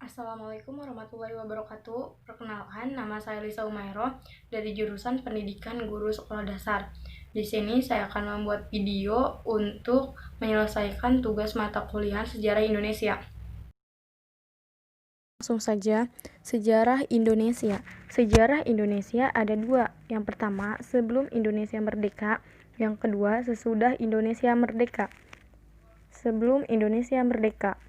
Assalamualaikum warahmatullahi wabarakatuh. Perkenalkan, nama saya Lisa Umairo dari jurusan Pendidikan Guru Sekolah Dasar. Di sini saya akan membuat video untuk menyelesaikan tugas mata kuliah Sejarah Indonesia. Langsung saja, Sejarah Indonesia. Sejarah Indonesia ada dua. Yang pertama, sebelum Indonesia merdeka. Yang kedua, sesudah Indonesia merdeka. Sebelum Indonesia merdeka.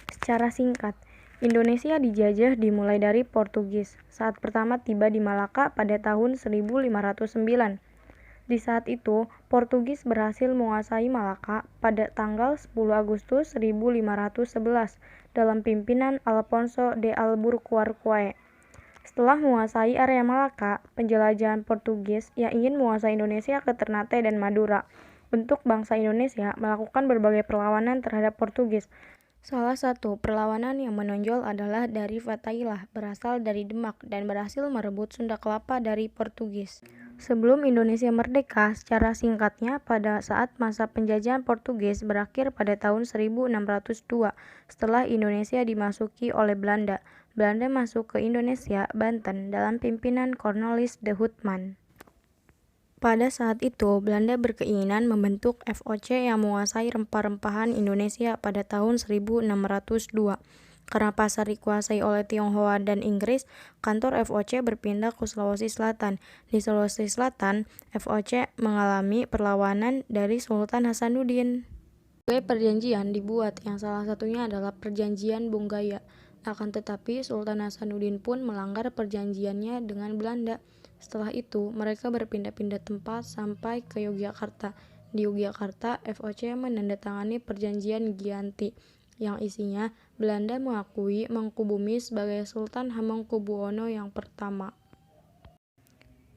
Secara singkat, Indonesia dijajah dimulai dari Portugis saat pertama tiba di Malaka pada tahun 1509. Di saat itu, Portugis berhasil menguasai Malaka pada tanggal 10 Agustus 1511 dalam pimpinan Alfonso de Albuquerque. Setelah menguasai area Malaka, penjelajahan Portugis yang ingin menguasai Indonesia ke Ternate dan Madura. Bentuk bangsa Indonesia melakukan berbagai perlawanan terhadap Portugis. Salah satu perlawanan yang menonjol adalah dari Fatailah, berasal dari Demak dan berhasil merebut Sunda Kelapa dari Portugis. Sebelum Indonesia merdeka, secara singkatnya pada saat masa penjajahan Portugis berakhir pada tahun 1602, setelah Indonesia dimasuki oleh Belanda. Belanda masuk ke Indonesia, Banten, dalam pimpinan Cornelis de Houtman. Pada saat itu, Belanda berkeinginan membentuk VOC yang menguasai rempah-rempahan Indonesia pada tahun 1602. Karena pasar dikuasai oleh Tionghoa dan Inggris, kantor VOC berpindah ke Sulawesi Selatan. Di Sulawesi Selatan, VOC mengalami perlawanan dari Sultan Hasanuddin. Berbagai perjanjian dibuat, yang salah satunya adalah Perjanjian Bonggaya. Akan tetapi, Sultan Hasanuddin pun melanggar perjanjiannya dengan Belanda. Setelah itu, mereka berpindah-pindah tempat sampai ke Yogyakarta. Di Yogyakarta, VOC menandatangani Perjanjian Giyanti, yang isinya Belanda mengakui Mangkubumi sebagai Sultan Hamengkubuwono yang pertama.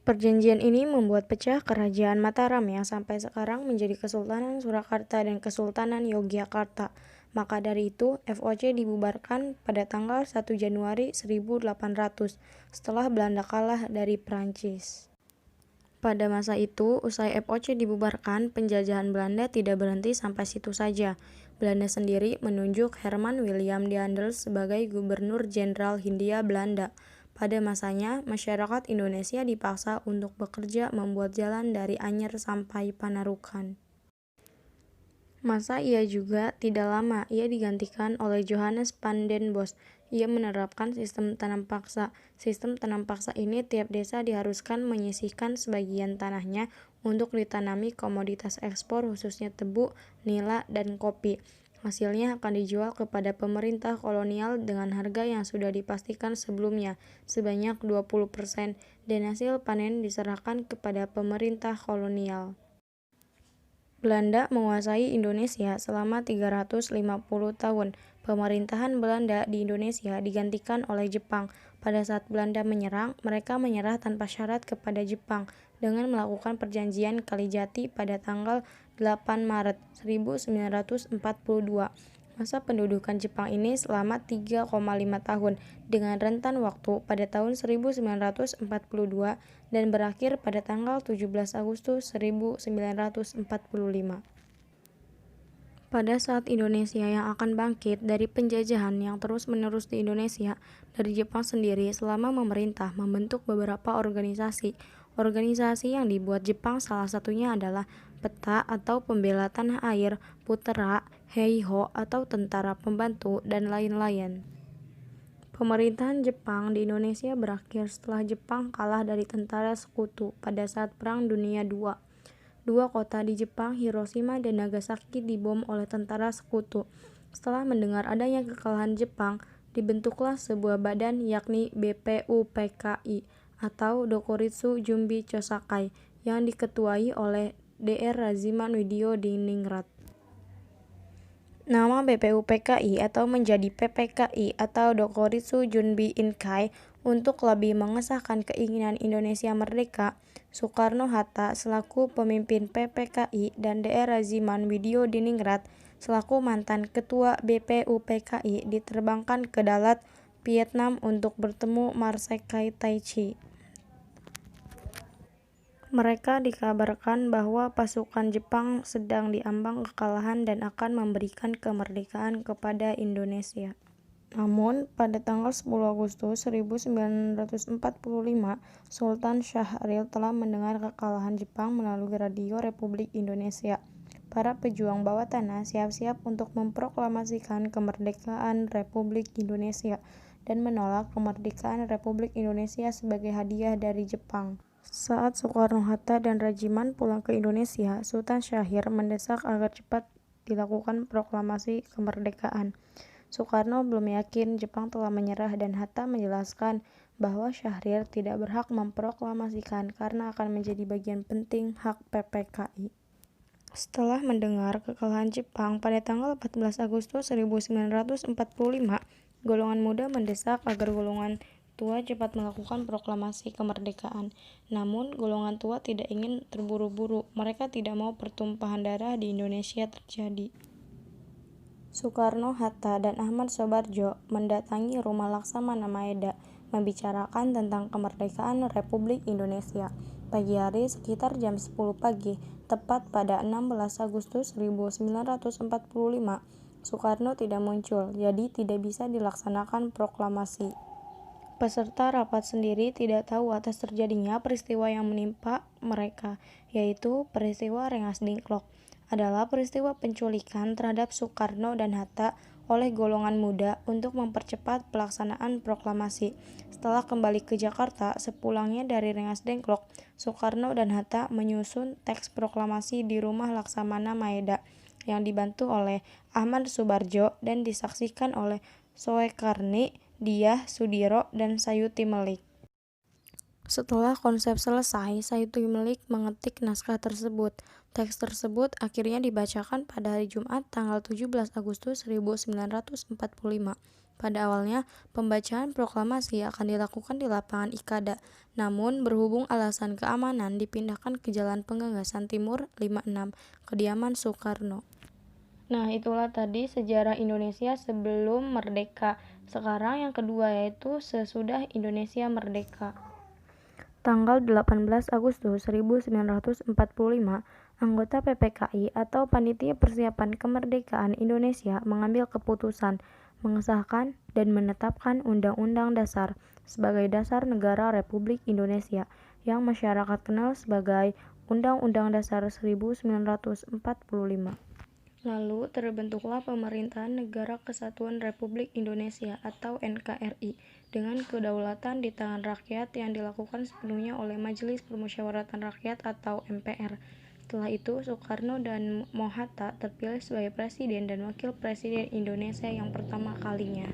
Perjanjian ini membuat pecah Kerajaan Mataram yang sampai sekarang menjadi Kesultanan Surakarta dan Kesultanan Yogyakarta. Maka dari itu, VOC dibubarkan pada tanggal 1 Januari 1800 setelah Belanda kalah dari Prancis. Pada masa itu, usai VOC dibubarkan, penjajahan Belanda tidak berhenti sampai situ saja. Belanda sendiri menunjuk Herman William Daendels sebagai Gubernur Jenderal Hindia Belanda. Pada masanya, masyarakat Indonesia dipaksa untuk bekerja membuat jalan dari Anyer sampai Panarukan. Masa ia juga tidak lama, ia digantikan oleh Johannes van den Bosch. Ia menerapkan sistem tanam paksa. Sistem tanam paksa ini tiap desa diharuskan menyisihkan sebagian tanahnya untuk ditanami komoditas ekspor khususnya tebu, nila, dan kopi. Hasilnya akan dijual kepada pemerintah kolonial dengan harga yang sudah dipastikan sebelumnya, sebanyak 20%, dan hasil panen diserahkan kepada pemerintah kolonial. Belanda menguasai Indonesia selama 350 tahun. Pemerintahan Belanda di Indonesia digantikan oleh Jepang. Pada saat Belanda menyerang, mereka menyerah tanpa syarat kepada Jepang dengan melakukan perjanjian Kalijati pada tanggal 8 Maret 1942. Masa pendudukan Jepang ini selama 3,5 tahun dengan rentan waktu pada tahun 1942 dan berakhir pada tanggal 17 Agustus 1945. Pada saat Indonesia yang akan bangkit dari penjajahan yang terus-menerus di Indonesia, dari Jepang sendiri selama memerintah membentuk beberapa organisasi. Organisasi yang dibuat Jepang salah satunya adalah Peta atau Pembela Tanah Air, Putera, Heiho atau Tentara Pembantu, dan lain-lain. Pemerintahan Jepang di Indonesia berakhir setelah Jepang kalah dari tentara sekutu pada saat Perang Dunia II. Dua kota di Jepang, Hiroshima dan Nagasaki, dibom oleh tentara sekutu. Setelah mendengar adanya kekalahan Jepang, dibentuklah sebuah badan yakni BPUPKI atau Dokuritsu Jumbi Chosakai yang diketuai oleh Dr. Raziman Widyodiningrat. Nama BPUPKI atau menjadi PPKI atau Dokuritsu Junbi Inkai untuk lebih mengesahkan keinginan Indonesia merdeka. Soekarno-Hatta selaku pemimpin PPKI dan Dr. Raziman Widyodiningrat selaku mantan ketua BPUPKI diterbangkan ke Dalat, Vietnam untuk bertemu Marsekai Taichi. Mereka dikabarkan bahwa pasukan Jepang sedang diambang kekalahan dan akan memberikan kemerdekaan kepada Indonesia. Namun, pada tanggal 10 Agustus 1945, Sultan Syahrir telah mendengar kekalahan Jepang melalui radio Republik Indonesia. Para pejuang bawah tanah siap-siap untuk memproklamasikan kemerdekaan Republik Indonesia dan menolak kemerdekaan Republik Indonesia sebagai hadiah dari Jepang. Saat Soekarno-Hatta dan Rajiman pulang ke Indonesia, Sultan Syahrir mendesak agar cepat dilakukan proklamasi kemerdekaan. Soekarno belum yakin Jepang telah menyerah dan Hatta menjelaskan bahwa Syahrir tidak berhak memproklamasikan karena akan menjadi bagian penting hak PPKI. Setelah mendengar kekalahan Jepang pada tanggal 14 Agustus 1945, golongan muda mendesak agar golongan tua cepat melakukan proklamasi kemerdekaan. Namun, golongan tua tidak ingin terburu-buru. Mereka tidak mau pertumpahan darah di Indonesia terjadi. Soekarno, Hatta, dan Ahmad Soebardjo mendatangi rumah Laksamana Maeda membicarakan tentang kemerdekaan Republik Indonesia. Pagi hari sekitar jam 10 pagi, tepat pada 16 Agustus 1945, Soekarno tidak muncul, jadi tidak bisa dilaksanakan proklamasi. Peserta rapat sendiri tidak tahu atas terjadinya peristiwa yang menimpa mereka, yaitu peristiwa Rengas Dengklok. Adalah peristiwa penculikan terhadap Soekarno dan Hatta oleh golongan muda untuk mempercepat pelaksanaan proklamasi. Setelah kembali ke Jakarta, sepulangnya dari Rengas Dengklok, Soekarno dan Hatta menyusun teks proklamasi di rumah Laksamana Maeda yang dibantu oleh Ahmad Soebardjo dan disaksikan oleh Soekarni, Diah, Sudiro, dan Sayuti Melik. Setelah konsep selesai, Sayuti Melik mengetik naskah tersebut. Teks tersebut akhirnya dibacakan pada hari Jumat tanggal 17 Agustus 1945. Pada awalnya, pembacaan proklamasi akan dilakukan di lapangan Ikada, namun berhubung alasan keamanan dipindahkan ke Jalan Penggagasan Timur 56, kediaman Soekarno. Nah, itulah tadi sejarah Indonesia sebelum merdeka. Sekarang yang kedua yaitu sesudah Indonesia merdeka. Tanggal 18 Agustus 1945, anggota PPKI atau Panitia Persiapan Kemerdekaan Indonesia mengambil keputusan mengesahkan dan menetapkan Undang-Undang Dasar sebagai dasar negara Republik Indonesia yang masyarakat kenal sebagai Undang-Undang Dasar 1945. Lalu terbentuklah Pemerintahan Negara Kesatuan Republik Indonesia atau NKRI dengan kedaulatan di tangan rakyat yang dilakukan sepenuhnya oleh Majelis Permusyawaratan Rakyat atau MPR. Setelah itu, Soekarno dan Hatta terpilih sebagai Presiden dan Wakil Presiden Indonesia yang pertama kalinya.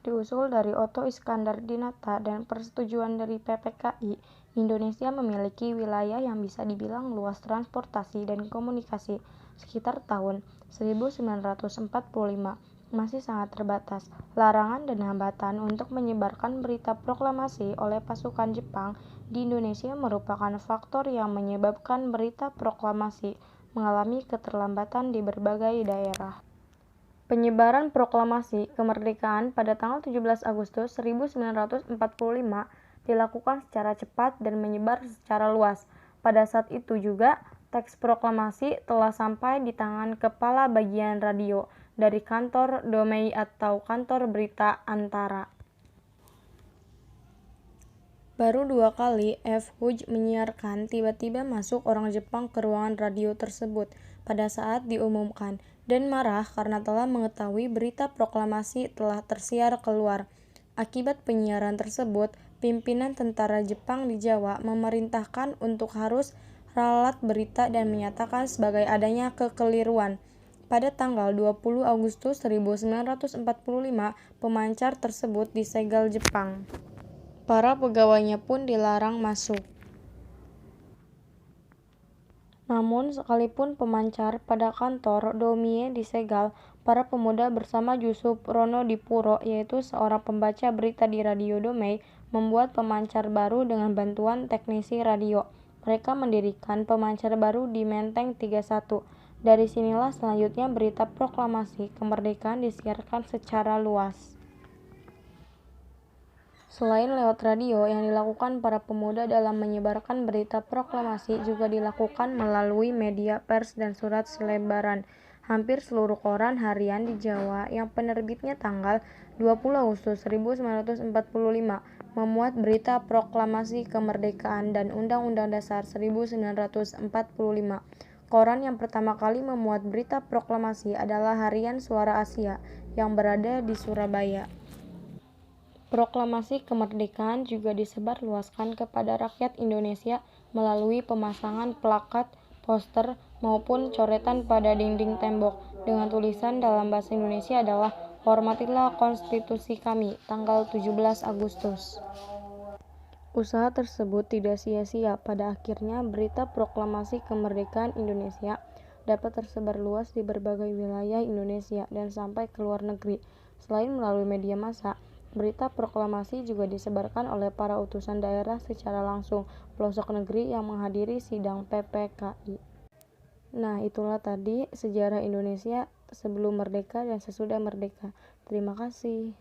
Diusul dari Otto Iskandar Dinata dan persetujuan dari PPKI, Indonesia memiliki wilayah yang bisa dibilang luas transportasi dan komunikasi. Sekitar tahun 1945 masih sangat terbatas. Larangan dan hambatan untuk menyebarkan berita proklamasi oleh pasukan Jepang di Indonesia merupakan faktor yang menyebabkan berita proklamasi mengalami keterlambatan di berbagai daerah. Penyebaran proklamasi kemerdekaan pada tanggal 17 Agustus 1945 dilakukan secara cepat dan menyebar secara luas. Pada saat itu juga, teks proklamasi telah sampai di tangan Kepala Bagian Radio dari kantor Domei atau kantor berita Antara. Baru 2 kali F. Hugh menyiarkan, tiba-tiba masuk orang Jepang ke ruangan radio tersebut pada saat diumumkan dan marah karena telah mengetahui berita proklamasi telah tersiar keluar. Akibat penyiaran tersebut, pimpinan tentara Jepang di Jawa memerintahkan untuk harus ralat berita dan menyatakan sebagai adanya kekeliruan. Pada tanggal 20 Agustus 1945, pemancar tersebut disegel Jepang. Para pegawainya pun dilarang masuk. Namun, sekalipun pemancar pada kantor Domie disegel, para pemuda bersama Jusuf Ronodipuro, yaitu seorang pembaca berita di Radio Domei, membuat pemancar baru dengan bantuan teknisi radio. Mereka mendirikan pemancar baru di Menteng 31. Dari sinilah selanjutnya berita proklamasi kemerdekaan disiarkan secara luas. Selain lewat radio, yang dilakukan para pemuda dalam menyebarkan berita proklamasi juga dilakukan melalui media pers dan surat selebaran. hampir seluruh koran harian di Jawa yang penerbitnya tanggal 20 Agustus 1945 memuat berita proklamasi kemerdekaan dan Undang-Undang Dasar 1945. Koran yang pertama kali memuat berita proklamasi adalah Harian Suara Asia yang berada di Surabaya. Proklamasi kemerdekaan juga disebarluaskan kepada rakyat Indonesia melalui pemasangan plakat, poster, maupun coretan pada dinding tembok dengan tulisan dalam bahasa Indonesia adalah "Hormatilah Konstitusi kami, tanggal 17 Agustus". Usaha tersebut tidak sia-sia. Pada akhirnya, berita proklamasi kemerdekaan Indonesia dapat tersebar luas di berbagai wilayah Indonesia dan sampai ke luar negeri. Selain melalui media massa, berita proklamasi juga disebarkan oleh para utusan daerah secara langsung pelosok negeri yang menghadiri sidang PPKI. Nah, itulah tadi sejarah Indonesia sebelum merdeka dan sesudah merdeka. Terima kasih.